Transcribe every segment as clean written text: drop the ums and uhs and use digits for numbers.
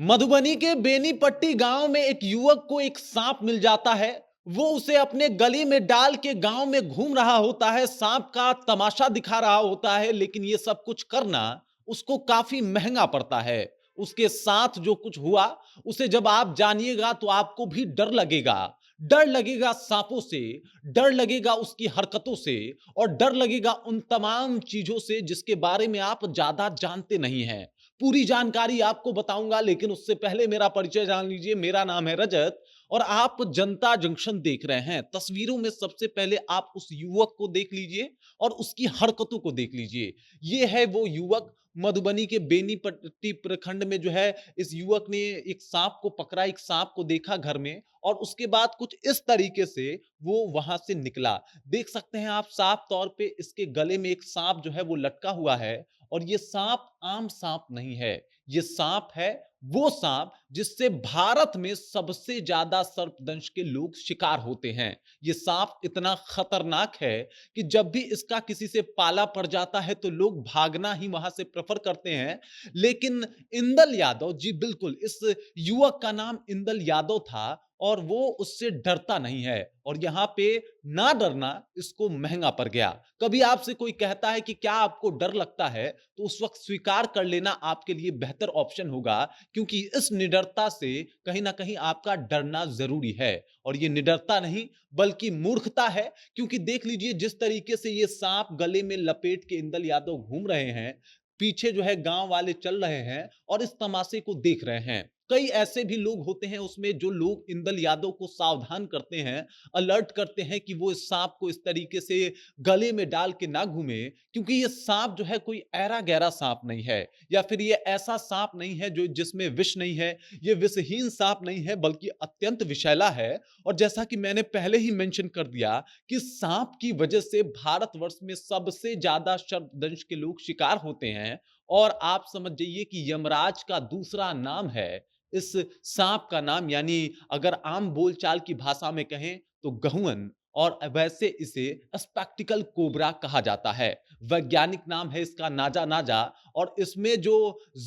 मधुबनी के बेनीपट्टी गांव में एक युवक को एक सांप मिल जाता है। वो उसे अपने गली में डाल के गांव में घूम रहा होता है, सांप का तमाशा दिखा रहा होता है, लेकिन ये सब कुछ करना उसको काफी महंगा पड़ता है। उसके साथ जो कुछ हुआ उसे जब आप जानिएगा तो आपको भी डर लगेगा। डर लगेगा सांपों से, डर लगेगा उसकी हरकतों से, और डर लगेगा उन तमाम चीजों से जिसके बारे में आप ज्यादा जानते नहीं हैं। पूरी जानकारी आपको बताऊंगा, लेकिन उससे पहले मेरा परिचय जान लीजिए। मेरा नाम है रजत और आप जनता जंक्शन देख रहे हैं। तस्वीरों में सबसे पहले आप उस युवक को देख लीजिए और उसकी हरकतों को देख लीजिए। ये है वो युवक। मधुबनी के बेनीपट्टी प्रखंड में जो है, इस युवक ने एक सांप को पकड़ा, एक सांप को देखा घर में, और उसके बाद कुछ इस तरीके से वो वहां से निकला। देख सकते हैं आप साफ तौर पे इसके गले में एक सांप जो है वो लटका हुआ है। और ये सांप आम सांप नहीं है, ये सांप है वो सांप जिससे भारत में सबसे ज्यादा सर्पदंश के लोग शिकार होते हैं। ये सांप इतना खतरनाक है कि जब भी इसका किसी से पाला पड़ जाता है तो लोग भागना ही वहां से प्रेफर करते हैं। लेकिन इंदल यादव, जी बिल्कुल, इस युवक का नाम इंदल यादव था और वो उससे डरता नहीं है। और यहां पे ना डरना इसको महंगा पड़ गया। कभी आपसे कोई कहता है कि क्या आपको डर लगता है, तो उस वक्त स्वीकार कर लेना आपके लिए बेहतर ऑप्शन होगा, क्योंकि इस निडरता से कहीं ना कहीं आपका डरना जरूरी है। और ये निडरता नहीं बल्कि मूर्खता है, क्योंकि देख लीजिए जिस तरीके से ये सांप गले में लपेट के इंदल यादव घूम रहे हैं, पीछे जो है गांव वाले चल रहे हैं और इस तमाशे को देख रहे हैं। कई ऐसे भी लोग होते हैं उसमें जो लोग इंदल यादव को सावधान करते हैं, अलर्ट करते हैं कि वो इस सांप को इस तरीके से गले में डाल के ना घूमे, क्योंकि ये सांप जो है कोई ऐरा गहरा सांप नहीं है, या फिर ये ऐसा सांप नहीं है जो जिसमें विष नहीं है। ये विषहीन सांप नहीं है बल्कि अत्यंत विषैला है। और जैसा कि मैंने पहले ही मेंशन कर दिया कि सांप की वजह से भारतवर्ष में सबसे ज्यादा सर्पदंश के लोग शिकार होते हैं। और आप समझ जाइए कि यमराज का दूसरा नाम है इस सांप का नाम, यानी अगर आम बोलचाल की भाषा में कहें तो गहुअन। और वैसे इसे स्पेक्टिकल कोबरा कहा जाता है। वैज्ञानिक नाम है इसका नाजा नाजा। और इसमें जो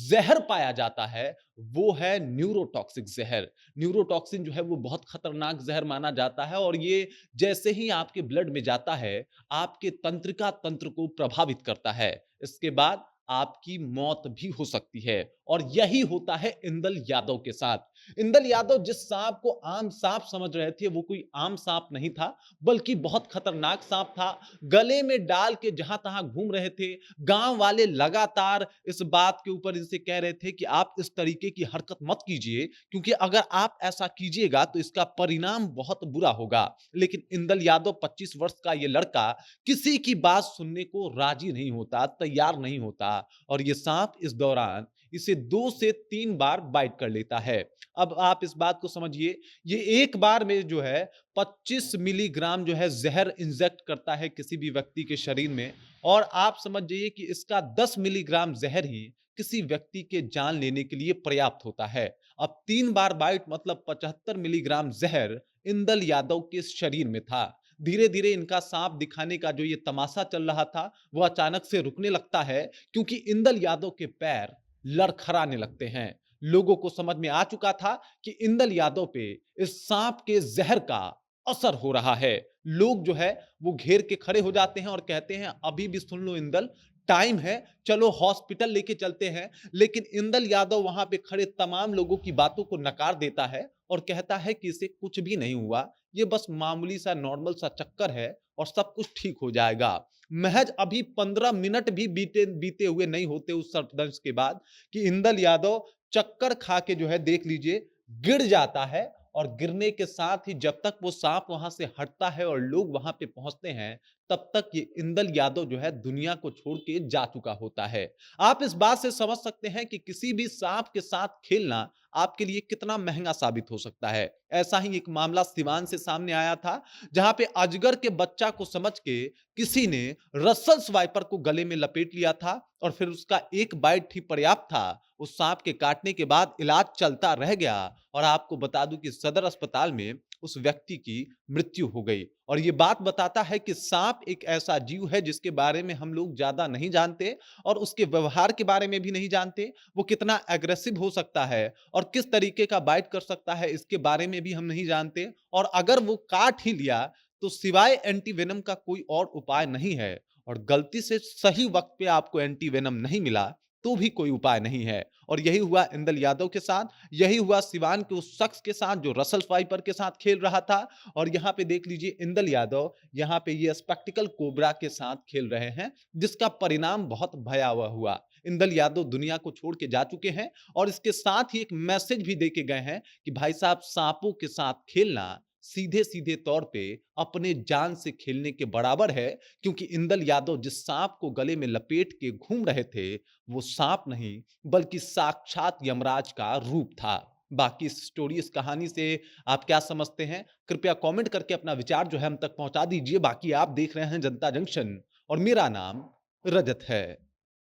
जहर पाया जाता है वो है न्यूरोटॉक्सिक जहर। न्यूरोटॉक्सिन जो है वो बहुत खतरनाक जहर माना जाता है, और ये जैसे ही आपके ब्लड में जाता है आपके तंत्रिका तंत्र को प्रभावित करता है। इसके बाद आपकी मौत भी हो सकती है। और यही होता है इंदल यादव के साथ। इंदल यादव जिस सांप को आम सांप समझ रहे थे वो कोई आम सांप नहीं था, बल्कि बहुत खतरनाक सांप था। गले में डाल के जहां तहां घूम रहे थे। गांव वाले लगातार इस बात के ऊपर इनसे कह रहे थे कि आप इस तरीके की हरकत मत कीजिए, क्योंकि अगर आप ऐसा कीजिएगा तो इसका परिणाम बहुत बुरा होगा। लेकिन इंदल यादव 25 वर्ष का ये लड़का किसी की बात सुनने को राजी नहीं होता, तैयार नहीं होता। और ये सांप इस दौरान इसे 2 से 3 बार बाइट कर लेता है। अब आप इस बात को समझिए, ये एक बार में जो है 25 मिलीग्राम जो है जहर इंजेक्ट करता है किसी भी व्यक्ति के शरीर में। और आप समझ जाइए कि इसका 10 मिलीग्राम जहर ही किसी व्यक्ति के जान लेने के लिए पर्याप्त होता है। अब 3 बार बाइट मतलब 75 मिलीग्राम जहर इंदल यादव के शरीर में था। धीरे धीरे इनका सांप दिखाने का जो ये तमाशा चल रहा था वो अचानक से रुकने लगता है, क्योंकि इंदल यादव के पैर लड़खड़ाने लगते हैं। लोगों को समझ में आ चुका था कि इंदल यादव पे इस सांप के जहर का असर हो रहा है। लोग जो है वो घेर के खड़े हो जाते हैं और कहते हैं अभी भी सुन लो इंदल, टाइम है, चलो हॉस्पिटल लेके चलते हैं। लेकिन इंदल यादव वहां पे खड़े तमाम लोगों की बातों को नकार देता है और कहता है कि इसे कुछ भी नहीं हुआ, ये बस मामूली सा नॉर्मल सा चक्कर है और सब कुछ ठीक हो जाएगा। महज अभी 15 मिनट भी बीते बीते हुए नहीं होते उस सर्पदंश के बाद कि इंदल यादव चक्कर खा के जो है देख लीजिए गिर जाता है। और गिरने के साथ ही जब तक वो सांप वहां से हटता है और लोग वहां पे पहुंचते हैं, तब तक ये इंदल यादव जो है दुनिया को छोड़ के जा चुका होता है। आप इस बात से समझ सकते हैं कि किसी भी सांप के साथ खेलना आपके लिए कितना महंगा साबित हो सकता है। ऐसा ही एक मामला सिवान से सामने आया था, जहां पे अजगर के बच्चा को समझ के किसी ने रसल स्वाइपर को गले में लपेट लिया था, और फिर उसका एक बाइट ही पर्याप्त था। उस सांप के काटने के बाद इलाज चलता रह गया। और आपको बता दूं कि सदर अस्पताल में उस व्यक्ति की मृत्यु हो गई। और ये बात बताता है कि सांप एक ऐसा जीव है जिसके बारे में हम लोग ज्यादा नहीं जानते और उसके व्यवहार के बारे में भी नहीं जानते। वो कितना एग्रेसिव हो सकता है और किस तरीके का बाइट कर सकता है इसके बारे में भी हम नहीं जानते। और अगर वो काट ही लिया तो सिवाय एंटीवेनम का कोई और उपाय नहीं है। और गलती से सही वक्त पे आपको एंटीवेनम नहीं मिला तो भी कोई उपाय नहीं है। और यही हुआ इंदल यादव के साथ, यही हुआ सिवान के उस शख्स के साथ जो रसल स्वाइपर के साथ खेल रहा था। और यहाँ पे देख लीजिए इंदल यादव यहाँ पे ये स्पेक्टिकल कोबरा के साथ खेल रहे हैं, जिसका परिणाम बहुत भयावह हुआ। इंदल यादव दुनिया को छोड़ के जा चुके हैं और इसके साथ ही एक मैसेज भी दे के गए हैं कि भाई साहब, सांपों के साथ खेलना सीधे सीधे तौर पे अपने जान से खेलने के बराबर है। क्योंकि इंदल यादव जिस सांप को गले में लपेट के घूम रहे थे, वो सांप नहीं बल्कि साक्षात यमराज का रूप था। बाकी इस स्टोरी, इस कहानी से आप क्या समझते हैं? कृपया कमेंट करके अपना विचार जो है हम तक पहुंचा दीजिए। बाकी आप देख रहे हैं जनता जंक्शन और मेरा नाम रजत है।